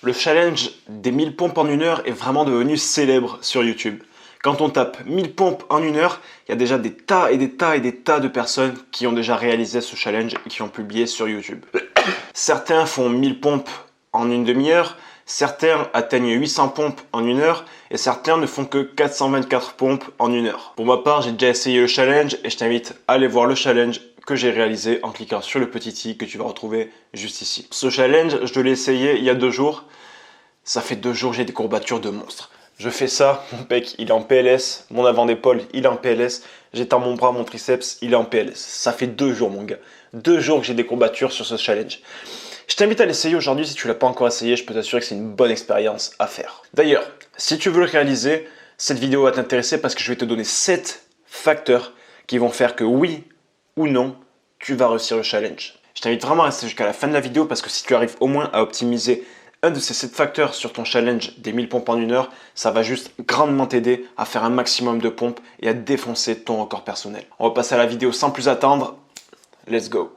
Le challenge des 1000 pompes en une heure est vraiment devenu célèbre sur YouTube. Quand on tape 1000 pompes en une heure, il y a déjà des tas et des tas et des tas de personnes qui ont déjà réalisé ce challenge et qui ont publié sur YouTube. Certains font 1000 pompes en une demi-heure, certains atteignent 800 pompes en une heure et certains ne font que 424 pompes en une heure. Pour ma part, j'ai déjà essayé le challenge et je t'invite à aller voir le challenge que j'ai réalisé en cliquant sur le petit i que tu vas retrouver juste ici. Ce challenge, je l'ai essayé il y a 2 jours. Ça fait 2 jours que j'ai des courbatures de monstre. Je fais ça, mon pec il est en PLS, mon avant d'épaule il est en PLS, j'étends mon bras, mon triceps il est en PLS. Ça fait 2 jours mon gars, 2 jours que j'ai des courbatures sur ce challenge. Je t'invite à l'essayer aujourd'hui si tu ne l'as pas encore essayé, je peux t'assurer que c'est une bonne expérience à faire. D'ailleurs, si tu veux le réaliser, cette vidéo va t'intéresser parce que je vais te donner 7 facteurs qui vont faire que oui ou non, tu vas réussir le challenge. Je t'invite vraiment à rester jusqu'à la fin de la vidéo parce que si tu arrives au moins à optimiser un de ces 7 facteurs sur ton challenge des 1000 pompes en une heure, ça va juste grandement t'aider à faire un maximum de pompes et à défoncer ton record personnel. On va passer à la vidéo sans plus attendre. Let's go!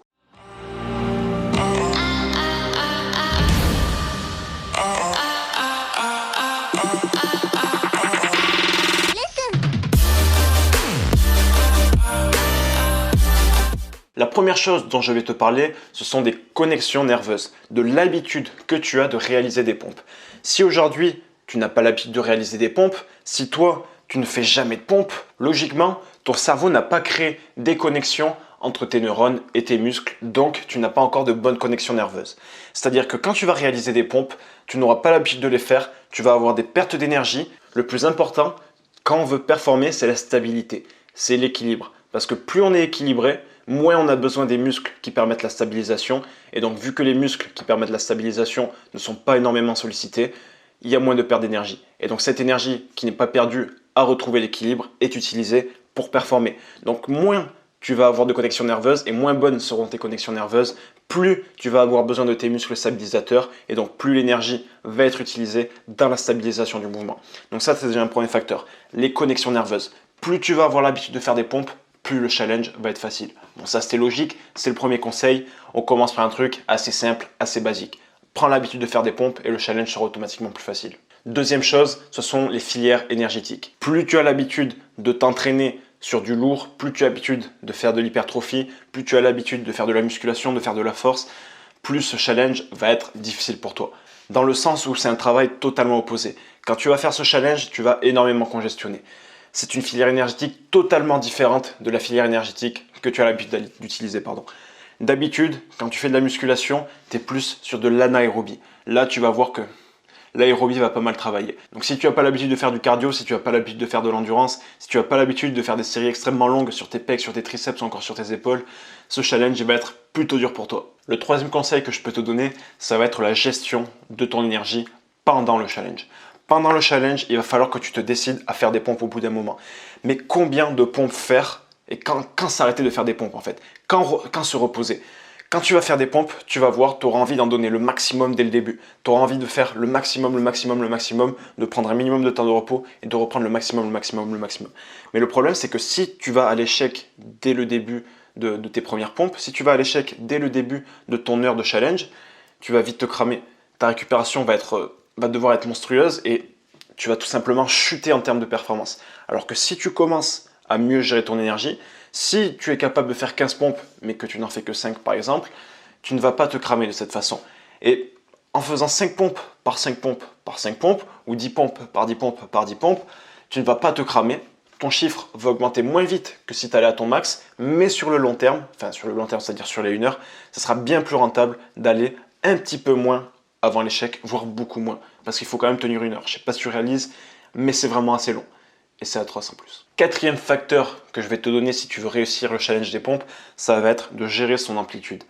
La première chose dont je vais te parler, ce sont des connexions nerveuses, de l'habitude que tu as de réaliser des pompes. Si aujourd'hui, tu n'as pas l'habitude de réaliser des pompes, si toi, tu ne fais jamais de pompes, logiquement, ton cerveau n'a pas créé des connexions entre tes neurones et tes muscles, donc tu n'as pas encore de bonnes connexions nerveuses. C'est-à-dire que quand tu vas réaliser des pompes, tu n'auras pas l'habitude de les faire, tu vas avoir des pertes d'énergie. Le plus important, quand on veut performer, c'est la stabilité, c'est l'équilibre. Parce que plus on est équilibré, moins on a besoin des muscles qui permettent la stabilisation. Et donc, vu que les muscles qui permettent la stabilisation ne sont pas énormément sollicités, il y a moins de perte d'énergie. Et donc, cette énergie qui n'est pas perdue à retrouver l'équilibre est utilisée pour performer. Donc, moins tu vas avoir de connexions nerveuses et moins bonnes seront tes connexions nerveuses, plus tu vas avoir besoin de tes muscles stabilisateurs et donc plus l'énergie va être utilisée dans la stabilisation du mouvement. Donc ça, c'est déjà un premier facteur. Les connexions nerveuses. Plus tu vas avoir l'habitude de faire des pompes, plus le challenge va être facile. Bon, ça c'était logique, c'est le premier conseil. On commence par un truc assez simple, assez basique. Prends l'habitude de faire des pompes et le challenge sera automatiquement plus facile. Deuxième chose, ce sont les filières énergétiques. Plus tu as l'habitude de t'entraîner sur du lourd, plus tu as l'habitude de faire de l'hypertrophie, plus tu as l'habitude de faire de la musculation, de faire de la force, plus ce challenge va être difficile pour toi. Dans le sens où c'est un travail totalement opposé. Quand tu vas faire ce challenge, tu vas énormément congestionner. C'est une filière énergétique totalement différente de la filière énergétique que tu as l'habitude d'utiliser. D'habitude, quand tu fais de la musculation, tu es plus sur de l'anaérobie. Là, tu vas voir que l'aérobie va pas mal travailler. Donc si tu n'as pas l'habitude de faire du cardio, si tu n'as pas l'habitude de faire de l'endurance, si tu n'as pas l'habitude de faire des séries extrêmement longues sur tes pecs, sur tes triceps ou encore sur tes épaules, ce challenge va être plutôt dur pour toi. Le troisième conseil que je peux te donner, ça va être la gestion de ton énergie pendant le challenge. Pendant le challenge, il va falloir que tu te décides à faire des pompes au bout d'un moment. Mais combien de pompes faire et quand s'arrêter de faire des pompes en fait? Quand se reposer? Quand tu vas faire des pompes, tu vas voir, tu auras envie d'en donner le maximum dès le début. Tu auras envie de faire le maximum, de prendre un minimum de temps de repos et de reprendre le maximum. Mais le problème, c'est que si tu vas à l'échec dès le début de tes premières pompes, si tu vas à l'échec dès le début de ton heure de challenge, tu vas vite te cramer. Ta récupération va devoir être monstrueuse et tu vas tout simplement chuter en termes de performance. Alors que si tu commences à mieux gérer ton énergie, si tu es capable de faire 15 pompes mais que tu n'en fais que 5 par exemple, tu ne vas pas te cramer de cette façon. Et en faisant 5 pompes par 5 pompes par 5 pompes ou 10 pompes par 10 pompes par 10 pompes, tu ne vas pas te cramer. Ton chiffre va augmenter moins vite que si tu allais à ton max, mais sur le long terme, c'est-à-dire sur les 1 heure, ça sera bien plus rentable d'aller un petit peu moins avant l'échec, voire beaucoup moins. Parce qu'il faut quand même tenir 1 heure. Je ne sais pas si tu réalises, mais c'est vraiment assez long. Et c'est atroce en plus. Quatrième facteur que je vais te donner si tu veux réussir le challenge des pompes, ça va être de gérer son amplitude.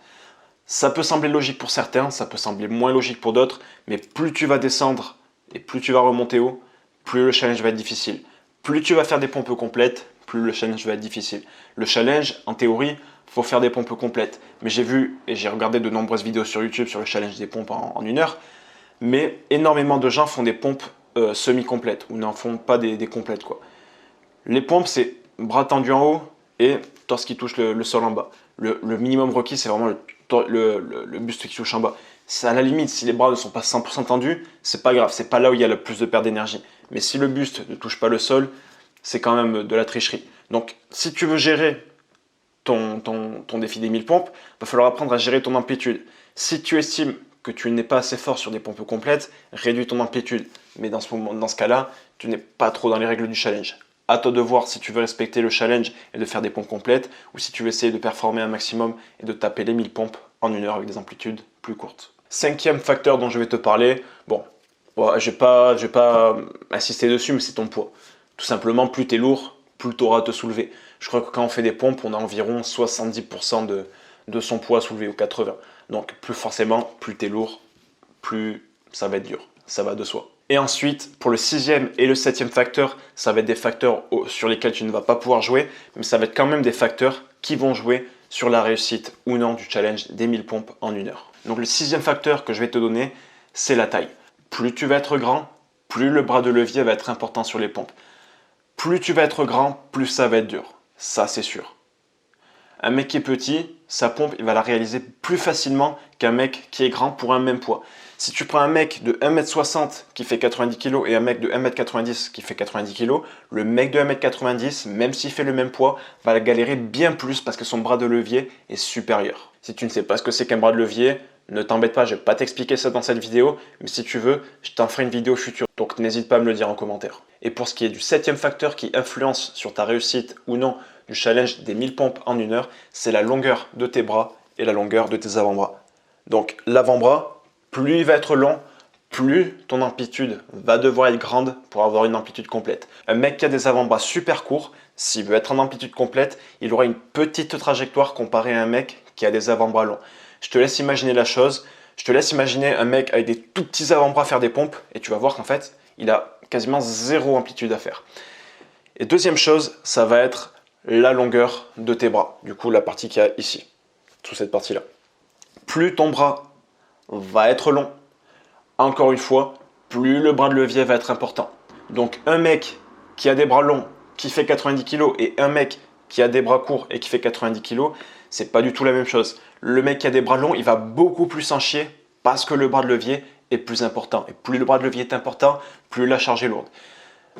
Ça peut sembler logique pour certains, ça peut sembler moins logique pour d'autres, mais plus tu vas descendre et plus tu vas remonter haut, plus le challenge va être difficile. Plus tu vas faire des pompes complètes, plus le challenge va être difficile. Le challenge, en théorie, il faut faire des pompes complètes. Mais j'ai vu et j'ai regardé de nombreuses vidéos sur YouTube sur le challenge des pompes en 1 heure, mais énormément de gens font des pompes semi-complètes ou n'en font pas des complètes quoi. Les pompes, c'est bras tendus en haut et torse qui touche le sol en bas. Le minimum requis, c'est vraiment le buste qui touche en bas. À la limite, si les bras ne sont pas 100% tendus, c'est pas grave, c'est pas là où il y a le plus de perte d'énergie. Mais si le buste ne touche pas le sol, c'est quand même de la tricherie. Donc, si tu veux gérer ton défi des 1000 pompes, il va falloir apprendre à gérer ton amplitude. Si tu estimes que tu n'es pas assez fort sur des pompes complètes, réduis ton amplitude. Mais dans ce cas-là, tu n'es pas trop dans les règles du challenge. À toi de voir si tu veux respecter le challenge et de faire des pompes complètes, ou si tu veux essayer de performer un maximum et de taper les 1000 pompes en 1 heure avec des amplitudes plus courtes. Cinquième facteur dont je vais te parler, bon, je vais pas insister dessus, mais c'est ton poids. Tout simplement, plus tu es lourd, plus tu auras à te soulever. Je crois que quand on fait des pompes, on a environ 70% de son poids à soulever, ou 80%. Donc plus forcément, plus tu es lourd, plus ça va être dur. Ça va de soi. Et ensuite, pour le 6e et le 7e facteur, ça va être des facteurs sur lesquels tu ne vas pas pouvoir jouer, mais ça va être quand même des facteurs qui vont jouer sur la réussite ou non du challenge des 1000 pompes en 1 heure. Donc le 6e facteur que je vais te donner, c'est la taille. Plus tu vas être grand, plus le bras de levier va être important sur les pompes. Plus tu vas être grand, plus ça va être dur. Ça, c'est sûr. Un mec qui est petit, sa pompe, il va la réaliser plus facilement qu'un mec qui est grand pour un même poids. Si tu prends un mec de 1m60 qui fait 90 kg et un mec de 1m90 qui fait 90 kg, le mec de 1m90, même s'il fait le même poids, va galérer bien plus parce que son bras de levier est supérieur. Si tu ne sais pas ce que c'est qu'un bras de levier, ne t'embête pas, je ne vais pas t'expliquer ça dans cette vidéo, mais si tu veux, je t'en ferai une vidéo future. Donc n'hésite pas à me le dire en commentaire. Et pour ce qui est du 7e facteur qui influence sur ta réussite ou non du challenge des 1000 pompes en 1 heure, c'est la longueur de tes bras et la longueur de tes avant-bras. Donc l'avant-bras, plus il va être long, plus ton amplitude va devoir être grande pour avoir une amplitude complète. Un mec qui a des avant-bras super courts, s'il veut être en amplitude complète, il aura une petite trajectoire comparée à un mec qui a des avant-bras longs. Je te laisse imaginer la chose, je te laisse imaginer un mec avec des tout petits avant-bras faire des pompes et tu vas voir qu'en fait, il a quasiment zéro amplitude à faire. Et deuxième chose, ça va être la longueur de tes bras. Du coup, la partie qu'il y a ici, sous cette partie-là. Plus ton bras va être long, encore une fois, plus le bras de levier va être important. Donc un mec qui a des bras longs, qui fait 90 kg, et un mec qui a des bras courts et qui fait 90 kg, c'est pas du tout la même chose. Le mec qui a des bras longs, il va beaucoup plus en chier parce que le bras de levier est plus important. Et plus le bras de levier est important, plus la charge est lourde.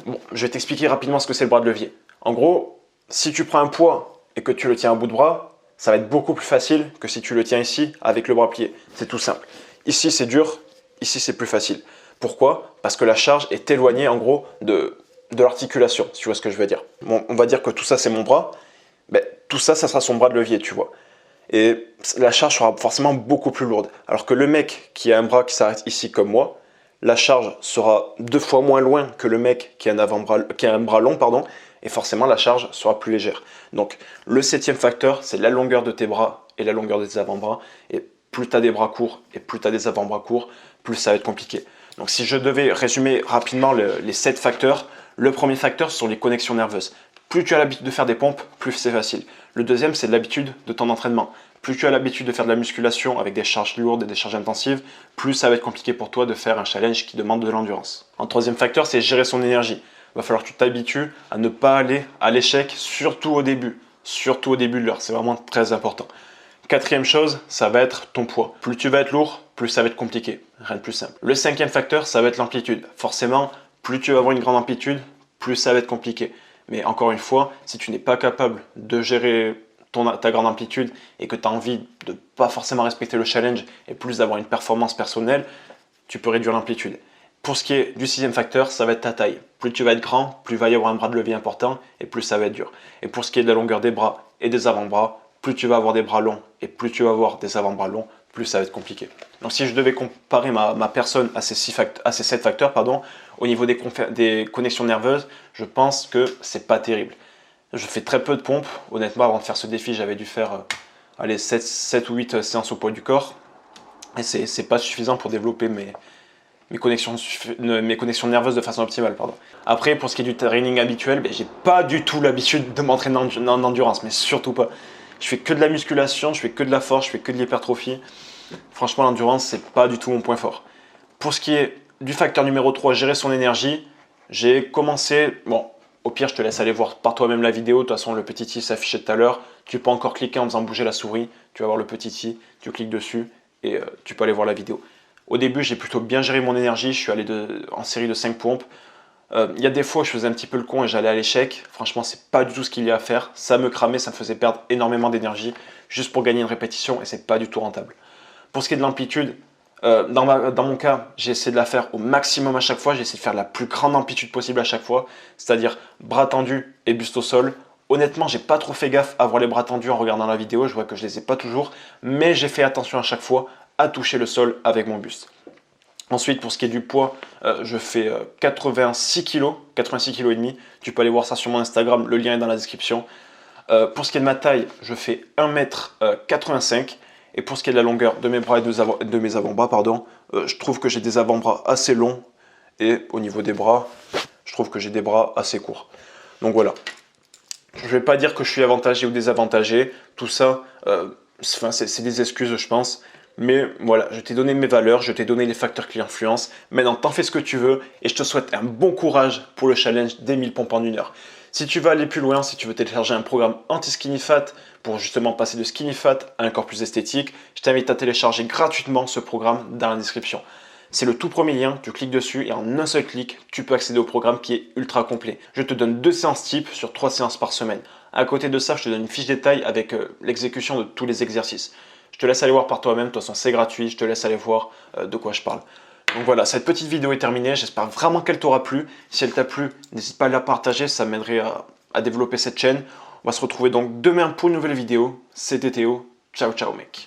Bon, je vais t'expliquer rapidement ce que c'est le bras de levier. En gros, si tu prends un poids et que tu le tiens à bout de bras, ça va être beaucoup plus facile que si tu le tiens ici avec le bras plié. C'est tout simple. Ici, c'est dur. Ici, c'est plus facile. Pourquoi? Parce que la charge est éloignée, en gros, de l'articulation, si tu vois ce que je veux dire. Bon, on va dire que tout ça, c'est mon bras. Ben, tout ça, ça sera son bras de levier, tu vois. Et la charge sera forcément beaucoup plus lourde. Alors que le mec qui a un bras qui s'arrête ici comme moi, la charge sera 2 fois moins loin que le mec qui a un bras long, pardon, et forcément la charge sera plus légère. Donc le 7e facteur, c'est la longueur de tes bras et la longueur de tes avant-bras. Et plus tu as des bras courts et plus tu as des avant-bras courts, plus ça va être compliqué. Donc si je devais résumer rapidement les 7 facteurs, le premier facteur, ce sont les connexions nerveuses. Plus tu as l'habitude de faire des pompes, plus c'est facile. Le deuxième, c'est l'habitude de ton entraînement. Plus tu as l'habitude de faire de la musculation avec des charges lourdes et des charges intensives, plus ça va être compliqué pour toi de faire un challenge qui demande de l'endurance. Un troisième facteur, c'est gérer son énergie. Il va falloir que tu t'habitues à ne pas aller à l'échec, surtout au début. Surtout au début de l'heure, c'est vraiment très important. Quatrième chose, ça va être ton poids. Plus tu vas être lourd, plus ça va être compliqué. Rien de plus simple. Le 5e facteur, ça va être l'amplitude. Forcément, plus tu vas avoir une grande amplitude, plus ça va être compliqué. Mais encore une fois, si tu n'es pas capable de gérer ta grande amplitude et que tu as envie de pas forcément respecter le challenge et plus d'avoir une performance personnelle, tu peux réduire l'amplitude. Pour ce qui est du 6e facteur, ça va être ta taille. Plus tu vas être grand, plus il va y avoir un bras de levier important et plus ça va être dur. Et pour ce qui est de la longueur des bras et des avant-bras, plus tu vas avoir des bras longs et plus tu vas avoir des avant-bras longs, plus ça va être compliqué. Donc si je devais comparer ma personne à ces 7 facteurs, au niveau des connexions nerveuses, je pense que c'est pas terrible. Je fais très peu de pompes. Honnêtement, avant de faire ce défi, j'avais dû faire 7 ou 8 séances au poids du corps. Et c'est pas suffisant pour développer mes connexions nerveuses de façon optimale. Après, pour ce qui est du training habituel, j'ai pas du tout l'habitude de m'entraîner en endurance, mais surtout pas. Je fais que de la musculation, je fais que de la force, je fais que de l'hypertrophie. Franchement, l'endurance, c'est pas du tout mon point fort. Pour ce qui est du facteur numéro 3, gérer son énergie, j'ai commencé... Bon, au pire, je te laisse aller voir par toi-même la vidéo. De toute façon, le petit i s'affichait tout à l'heure. Tu peux encore cliquer en faisant bouger la souris. Tu vas voir le petit i, tu cliques dessus et tu peux aller voir la vidéo. Au début, j'ai plutôt bien géré mon énergie, je suis allé en série de 5 pompes. Il y a des fois où je faisais un petit peu le con et j'allais à l'échec. Franchement, c'est pas du tout ce qu'il y a à faire. Ça me cramait, ça me faisait perdre énormément d'énergie juste pour gagner une répétition et c'est pas du tout rentable. Pour ce qui est de l'amplitude, dans mon cas, j'ai essayé de la faire au maximum à chaque fois. J'ai essayé de faire la plus grande amplitude possible à chaque fois, c'est-à-dire bras tendus et buste au sol. Honnêtement, j'ai pas trop fait gaffe à voir les bras tendus en regardant la vidéo. Je vois que je les ai pas toujours, mais j'ai fait attention à chaque fois à toucher le sol avec mon buste. Ensuite, pour ce qui est du poids, je fais 86 kg, 86 kg et demi. Tu peux aller voir ça sur mon Instagram, le lien est dans la description. Pour ce qui est de ma taille, je fais 1m85. Et pour ce qui est de la longueur de mes bras et de mes avant-bras, je trouve que j'ai des avant-bras assez longs. Et au niveau des bras, je trouve que j'ai des bras assez courts. Donc voilà. Je ne vais pas dire que je suis avantagé ou désavantagé. Tout ça, c'est des excuses, je pense. Mais voilà, je t'ai donné mes valeurs, je t'ai donné les facteurs qui influencent. Maintenant, t'en fais ce que tu veux et je te souhaite un bon courage pour le challenge des 1000 pompes en 1 heure. Si tu veux aller plus loin, si tu veux télécharger un programme anti-skinny fat pour justement passer de skinny fat à un corps plus esthétique, je t'invite à télécharger gratuitement ce programme dans la description. C'est le tout premier lien, tu cliques dessus et en un seul clic, tu peux accéder au programme qui est ultra complet. Je te donne 2 séances type sur 3 séances par semaine. À côté de ça, je te donne une fiche détail avec l'exécution de tous les exercices. Je te laisse aller voir par toi-même, de toute façon c'est gratuit, je te laisse aller voir de quoi je parle. Donc voilà, cette petite vidéo est terminée, j'espère vraiment qu'elle t'aura plu. Si elle t'a plu, n'hésite pas à la partager, ça m'aiderait à développer cette chaîne. On va se retrouver donc demain pour une nouvelle vidéo. C'était Théo, ciao ciao mec.